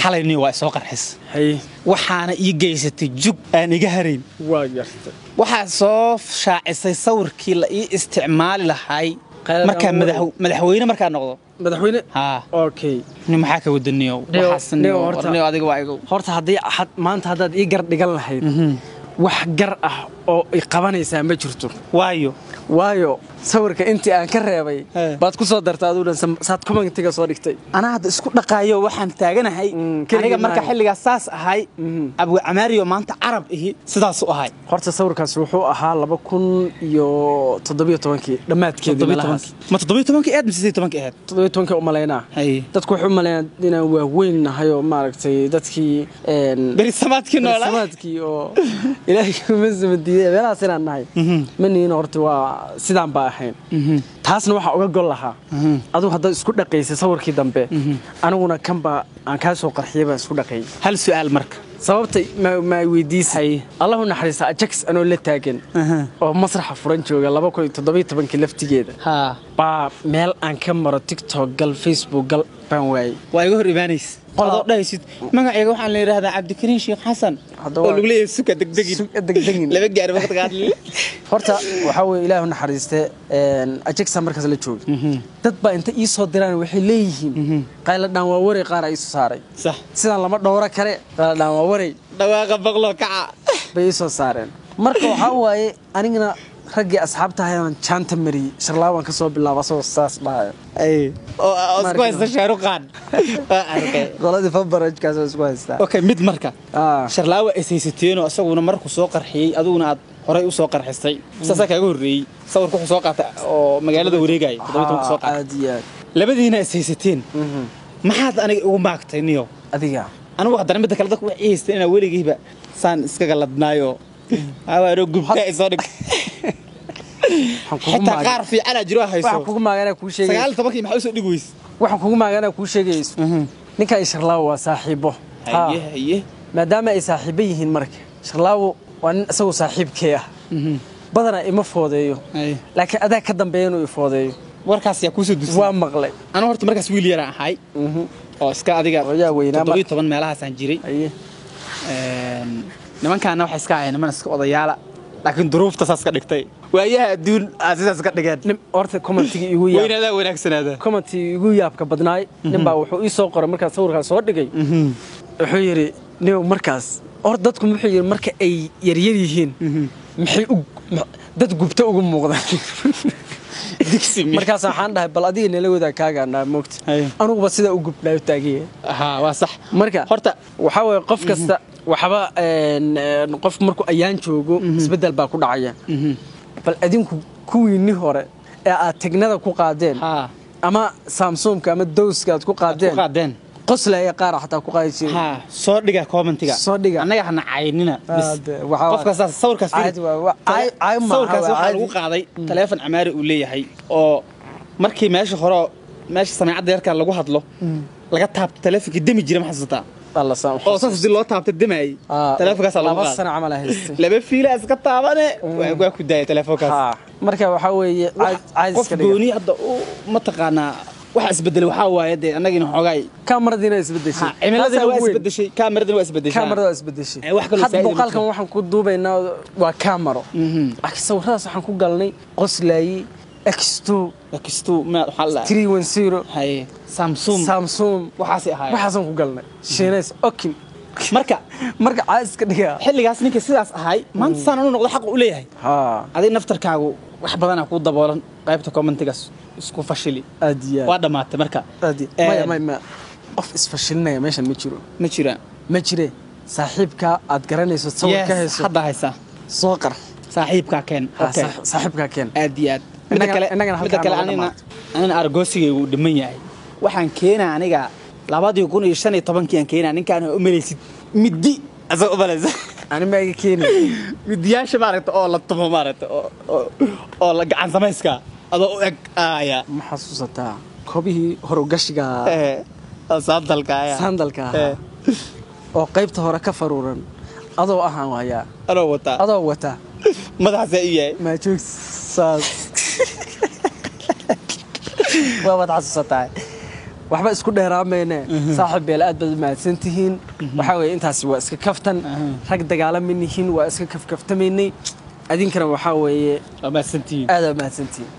حالي waa soo qarxis hay waxaana ii geysatay jug aan iga hareyn waa gartay waxa soo shaacisay sawirkii la ii isticmaali lahay marka madaxweyne marka noqdo madaxweyne ha okay ni maxaa ka wadaniyo waxaasniyo adiga waa igu horta hadii maanta hadaad ii gar dhigan lahayd wax gar ah oo ay qabanaysaa ma jirto waayo sawirka intii aan ka reebay baad ku soo dartaa aduu saad commentiga soo dhigtay ana hadda isku dhaqaayo waxaan taaganahay aniga marka xilliga saas ahay abu amaariyo maanta arab ihi sidaas u ahay horta sawirkaas wuxuu ahaa 2017 dhamaadkeedii meelahaas ma 17 aad mise 17 aad 17 u maleynaa dadku wuxuu maleynaa inaan waa weyn nahay oo maaragtay dadkii berisamaadkii oo ilaahay ma samadiye meelahaas inaan nahay maniin horta waa sidaan baa ahayn taasna waxa uga gol lahaa aduu hadda isku dhaqaysay sawirkii dambe aniguna kanba aan ka soo qarxiyay baan isku dhaqay hal su'aal marka sababtay ma weydiisay Allahu naxariista Ajax anoo la taagan oo masraxa furan jooga 2017 laftigeeda ba meel aan ka maro TikTok gal Facebook gal baan waay waa iga hor iimaanays qodoo dhaysid magacayga waxaan la yiraahdaa Cabdikariin Sheekh Xasan oo lagu leeyahay suka degdegin laba gaar waqti qaad horta waxa way Ilaahu naxariiste Ajax markaas la joogo dad ba inta ii soo diraan waxay leeyihiin qayladaan waa wareey qaar ay soo saaray sax sidaan lama dhowra kare qayladaan waa wareey dhawaaqa baqlo kaca bay soo saareen marka waxa waaye anigana raggi asxaabta hayaan jaanta mari sharlaawan ka soo bilaabo soo saas dhahay oo isku haysta shaaruqan arkay qoladii fabarajkaas isku haysta okay mid marka sharlaawa isaysateen oo asaguna marku soo qarxiyay aduguna aad horay u soo qarxistay saasa kaaga horeeyay sawirku wuxuu soo qaatay oo magaalada wareegay 17 soo qaatay labadiina isaysateen maxaad aniga ugu maagtay niyo adiga anigu hadana mid kale dadku waxay haysteen inaa weligiiba saan iska galadnaayo awaaro gubka isoo dhig حتى قار في على جروها waxaan kugu maagana ku sheegay 19 maxaa soo dhigays waxaan kugu maagana ku sheegayso ninka ay sharlaaw waa saaxiibo haye maadaama ay saaxiibo yihiin marka sharlaaw waa nin asagoo saaxiibkee ah badana ima foodeeyo laakiin adaa ka dambeeyay inuu foodeeyo warkaas yaa ku soo dusay waa maqlay ana horta markaas wiil yar ahay oo iska adiga yaa weynaa 17 meelahaas aan jiray nimankaana waxa iska ahayn niman iska odayaala laakiin duruufta saas ka dhigtay waayaha adduun aasidaas ka dhigeen horta commentiga igu yaab weynada wanaagsanaada commentiga igu yaabka badnaay ninba wuxuu ii soo qoray markaas sawirkaas soo dhigay wuxuu yiri niyo markaas dadku wuxuu yiri marka ay yaryar yihiin maxay dad gubta ugu muuqdaan digsi markaas waxaan dhahay bal adiga nala wada kaaga na moogta anugu ba sida u gubnaa taagay waa sax marka horta waxa way qof kasta waxba qof markuu ayaan joogo isbedel baa ku dhacaya bal adinku kuwiini hore ee aad tagnada ku qaadeen ama Samsung ama Dowska aad ku qaadeen qoslaya qaar xataa ku qaadayay soo dhiga commentiga soo dhiga anaga hana caynina bis qofka sawirkaas waxa lagu qaaday telefoon amaari uu leeyahay oo markii meesha samaacada yarka lagu hadlo laga taabto telefoonka demi jiray ma xasuusta الله سامح oo saf si loo taabto dimay telefoonkaas lagu qaaday sana amal haystay laba fiila iska taabane waa ku daayay telefoonkaas marka waxa weeye caadi iska dhigo gooni hadda ma taqaana waxa isbedel waxa waaye anagina xogaay kaamaradiina isbedeshay cimiladina waa isbedeshay kaamarada waa isbedeshay wax kale saayid muuqaalkan waxaan ku duubaynaa waa kaamaro sawiradaas waxaan ku galnay qoslaayay X2 ما حلا 310 هاي سامسونج waxaasan ku galnay shiinays okay marka caas ka dhiga xilligaas ninka sidaas ahay maanta saan uu noqdo xaq u leeyahay adii naftarkaagu wax badan ku daboolan qaybta commentigaas isku fashili aadiya waa dhamaatay marka ma qof isfashilinaya meeshan ma jira saaxiibka aad garanayso sawirka hayso hadda haysa soo qar saaxiibka keen aadiyaad mid kale anina argoosigaygu dhiman yahay waxaan keenaa aniga 2015 aan keenaa ninkaan u malaysid middi asoo balaysa ani ma iga keenay midiyaasha maaragta oo la tumo maaragta oo la gacan samayska adoo u eg aaya ma xasuusataa koobihii hore gashiga sandalka oo qaybta hore ka faruuran adoo ahaan waaya adoo wata madaxa yahay ma joogsaas waa wada xasuusataa waxba isku dheeraamayne saaxiib beel aad baad mahadsantihiin waxa weeye intaas waa iska kaftan rag dagaalamaynihiin waa iska kafkaftameynay adinkana waxa weeye mahadsantihiin aad mahadsantihiin